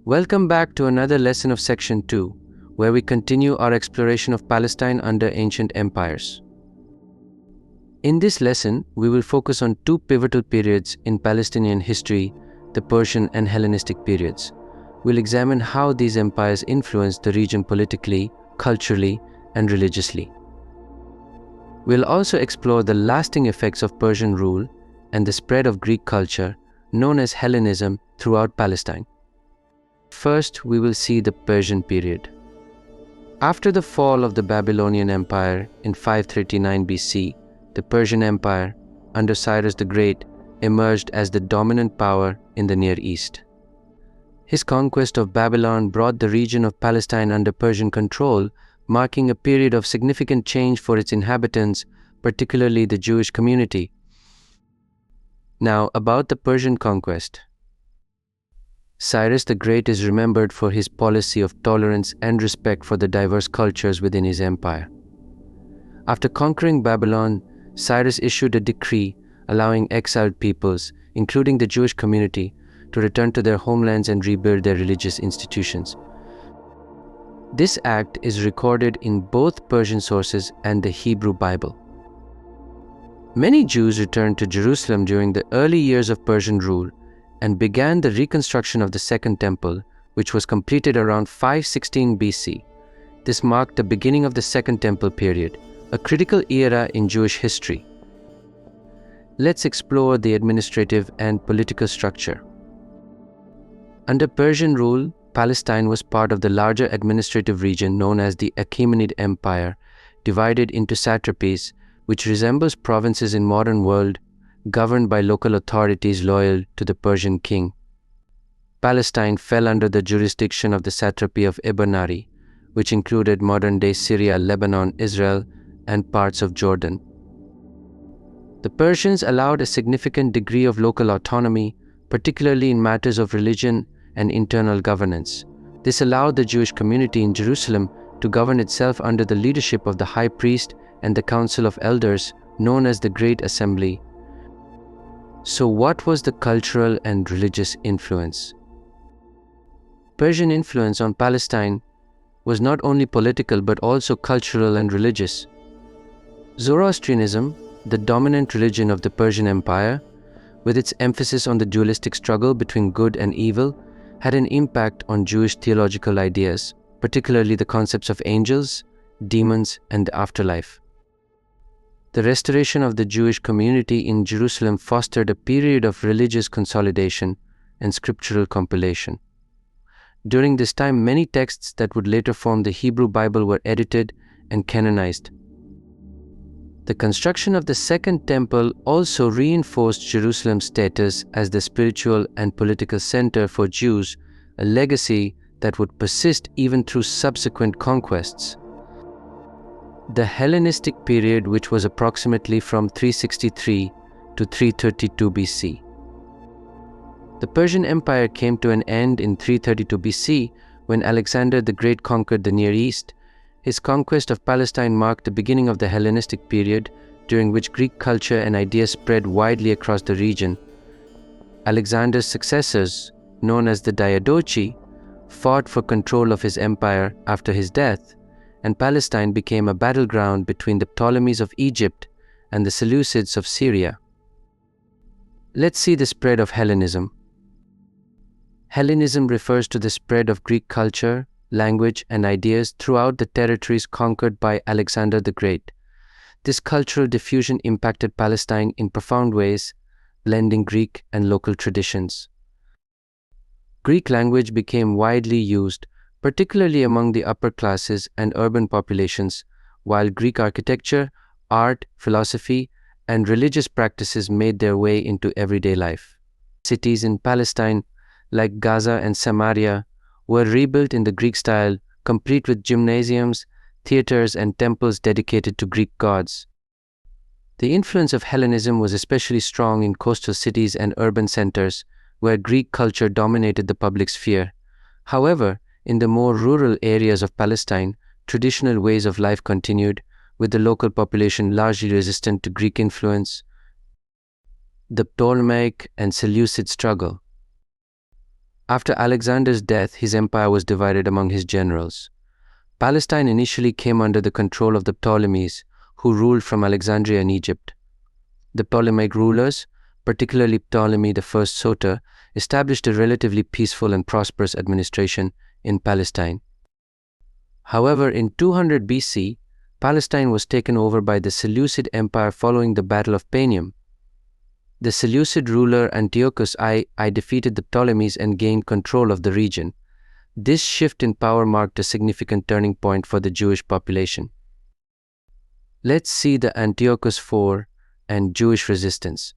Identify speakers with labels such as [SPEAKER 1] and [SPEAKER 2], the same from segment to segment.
[SPEAKER 1] Welcome back to another lesson of Section 2, where we continue our exploration of Palestine under ancient empires. In this lesson, we will focus on two pivotal periods in Palestinian history, the Persian and Hellenistic periods. We'll examine how these empires influenced the region politically, culturally, and religiously. We'll also explore the lasting effects of Persian rule and the spread of Greek culture, known as Hellenism, throughout Palestine. First, we will see the Persian period. After the fall of the Babylonian Empire in 539 BC, the Persian Empire, under Cyrus the Great, emerged as the dominant power in the Near East. His conquest of Babylon brought the region of Palestine under Persian control, marking a period of significant change for its inhabitants, particularly the Jewish community. Now, about the Persian conquest. Cyrus the Great is remembered for his policy of tolerance and respect for the diverse cultures within his empire. After conquering Babylon, Cyrus issued a decree allowing exiled peoples, including the Jewish community, to return to their homelands and rebuild their religious institutions. This act is recorded in both Persian sources and the Hebrew Bible. Many Jews returned to Jerusalem during the early years of Persian rule and began the reconstruction of the Second Temple, which was completed around 516 BC. This marked the beginning of the Second Temple period, a critical era in Jewish history. Let's explore the administrative and political structure. Under Persian rule, Palestine was part of the larger administrative region known as the Achaemenid Empire, divided into satrapies, which resembles provinces in modern world, governed by local authorities loyal to the Persian king. Palestine fell under the jurisdiction of the satrapy of Ebenari, which included modern-day Syria, Lebanon, Israel, and parts of Jordan. The Persians allowed a significant degree of local autonomy, particularly in matters of religion and internal governance. This allowed the Jewish community in Jerusalem to govern itself under the leadership of the high priest and the council of elders, known as the Great Assembly. So what was the cultural and religious influence? Persian influence on Palestine was not only political but also cultural and religious. Zoroastrianism, the dominant religion of the Persian Empire, with its emphasis on the dualistic struggle between good and evil, had an impact on Jewish theological ideas, particularly the concepts of angels, demons, and the afterlife. The restoration of the Jewish community in Jerusalem fostered a period of religious consolidation and scriptural compilation. During this time, many texts that would later form the Hebrew Bible were edited and canonized. The construction of the Second Temple also reinforced Jerusalem's status as the spiritual and political center for Jews, a legacy that would persist even through subsequent conquests. The Hellenistic period, which was approximately from 363 to 332 BC. The Persian Empire came to an end in 332 BC when Alexander the Great conquered the Near East. His conquest of Palestine marked the beginning of the Hellenistic period, during which Greek culture and ideas spread widely across the region. Alexander's successors, known as the Diadochi, fought for control of his empire after his death, and Palestine became a battleground between the Ptolemies of Egypt and the Seleucids of Syria. Let's see the spread of Hellenism. Hellenism refers to the spread of Greek culture, language, and ideas throughout the territories conquered by Alexander the Great. This cultural diffusion impacted Palestine in profound ways, blending Greek and local traditions. Greek language became widely used, particularly among the upper classes and urban populations, while Greek architecture, art, philosophy, and religious practices made their way into everyday life. Cities in Palestine, like Gaza and Samaria, were rebuilt in the Greek style, complete with gymnasiums, theaters, and temples dedicated to Greek gods. The influence of Hellenism was especially strong in coastal cities and urban centers, where Greek culture dominated the public sphere. However, in the more rural areas of Palestine, traditional ways of life continued, with the local population largely resistant to Greek influence. The Ptolemaic and Seleucid struggle. After Alexander's death, his empire was divided among his generals. Palestine initially came under the control of the Ptolemies, who ruled from Alexandria in Egypt. The Ptolemaic rulers, particularly Ptolemy I Soter, established a relatively peaceful and prosperous administration in Palestine. However, in 200 BC, Palestine was taken over by the Seleucid Empire following the Battle of Panium. The Seleucid ruler Antiochus I defeated the Ptolemies and gained control of the region. This shift in power marked a significant turning point for the Jewish population. Let's see the Antiochus IV and Jewish resistance.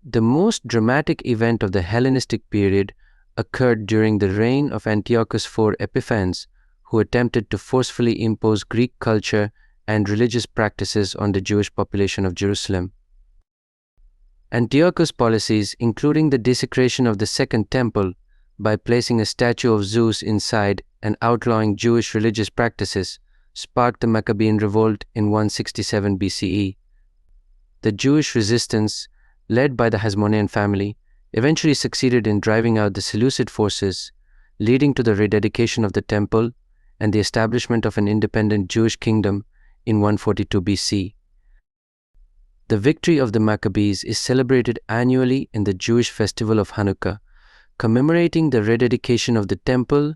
[SPEAKER 1] The most dramatic event of the Hellenistic period occurred during the reign of Antiochus IV Epiphanes, who attempted to forcefully impose Greek culture and religious practices on the Jewish population of Jerusalem. Antiochus' policies, including the desecration of the Second Temple by placing a statue of Zeus inside and outlawing Jewish religious practices, sparked the Maccabean revolt in 167 BCE. The Jewish resistance, led by the Hasmonean family, eventually succeeded in driving out the Seleucid forces, leading to the rededication of the temple and the establishment of an independent Jewish kingdom in 142 BC. The victory of the Maccabees is celebrated annually in the Jewish festival of Hanukkah, commemorating the rededication of the temple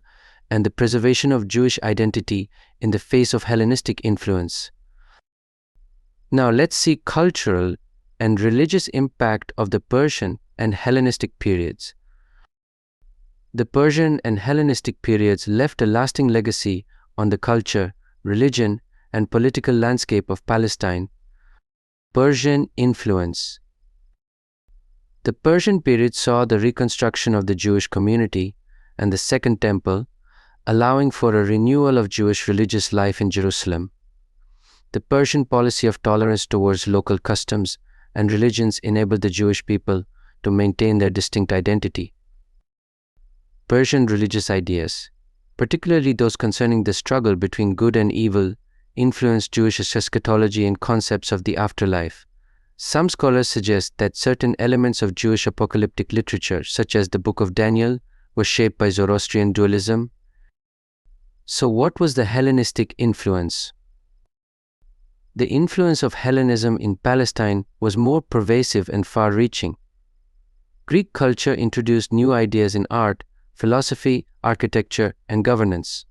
[SPEAKER 1] and the preservation of Jewish identity in the face of Hellenistic influence. Now let's see cultural and religious impact of the Persian and Hellenistic periods. The Persian and Hellenistic periods left a lasting legacy on the culture, religion, and political landscape of Palestine. Persian influence. The Persian period saw the reconstruction of the Jewish community and the Second Temple, allowing for a renewal of Jewish religious life in Jerusalem. The Persian policy of tolerance towards local customs and religions enabled the Jewish people to maintain their distinct identity. Persian religious ideas, particularly those concerning the struggle between good and evil, influenced Jewish eschatology and concepts of the afterlife. Some scholars suggest that certain elements of Jewish apocalyptic literature, such as the Book of Daniel, were shaped by Zoroastrian dualism. So what was the Hellenistic influence? The influence of Hellenism in Palestine was more pervasive and far-reaching. Greek culture introduced new ideas in art, philosophy, architecture, and governance.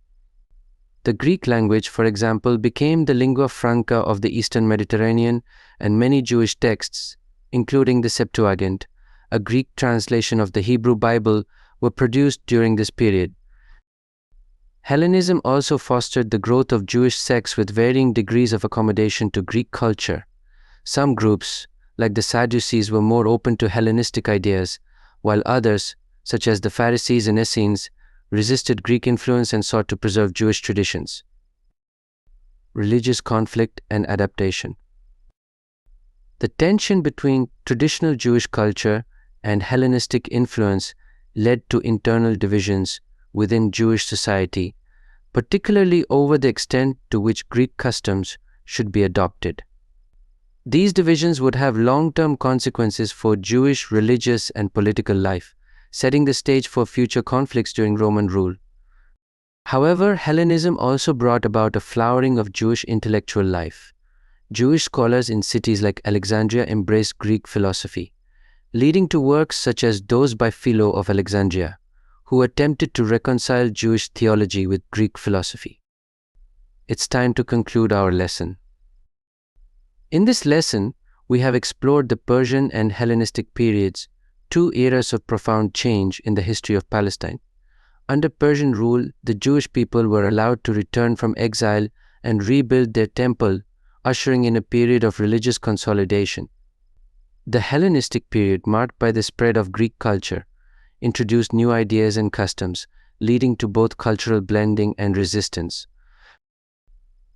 [SPEAKER 1] The Greek language, for example, became the lingua franca of the Eastern Mediterranean, and many Jewish texts, including the Septuagint, a Greek translation of the Hebrew Bible, were produced during this period. Hellenism also fostered the growth of Jewish sects with varying degrees of accommodation to Greek culture. Some groups, like the Sadducees, were more open to Hellenistic ideas, while others, such as the Pharisees and Essenes, resisted Greek influence and sought to preserve Jewish traditions. Religious conflict and adaptation. The tension between traditional Jewish culture and Hellenistic influence led to internal divisions within Jewish society, particularly over the extent to which Greek customs should be adopted. These divisions would have long-term consequences for Jewish religious and political life, setting the stage for future conflicts during Roman rule. However, Hellenism also brought about a flowering of Jewish intellectual life. Jewish scholars in cities like Alexandria embraced Greek philosophy, leading to works such as those by Philo of Alexandria, who attempted to reconcile Jewish theology with Greek philosophy. It's time to conclude our lesson. In this lesson, we have explored the Persian and Hellenistic periods, two eras of profound change in the history of Palestine. Under Persian rule, the Jewish people were allowed to return from exile and rebuild their temple, ushering in a period of religious consolidation. The Hellenistic period, marked by the spread of Greek culture, introduced new ideas and customs, leading to both cultural blending and resistance.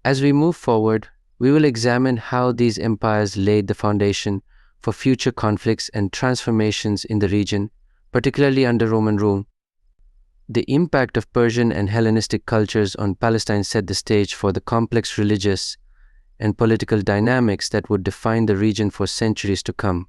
[SPEAKER 1] As we move forward, we will examine how these empires laid the foundation for future conflicts and transformations in the region, particularly under Roman rule. The impact of Persian and Hellenistic cultures on Palestine set the stage for the complex religious and political dynamics that would define the region for centuries to come.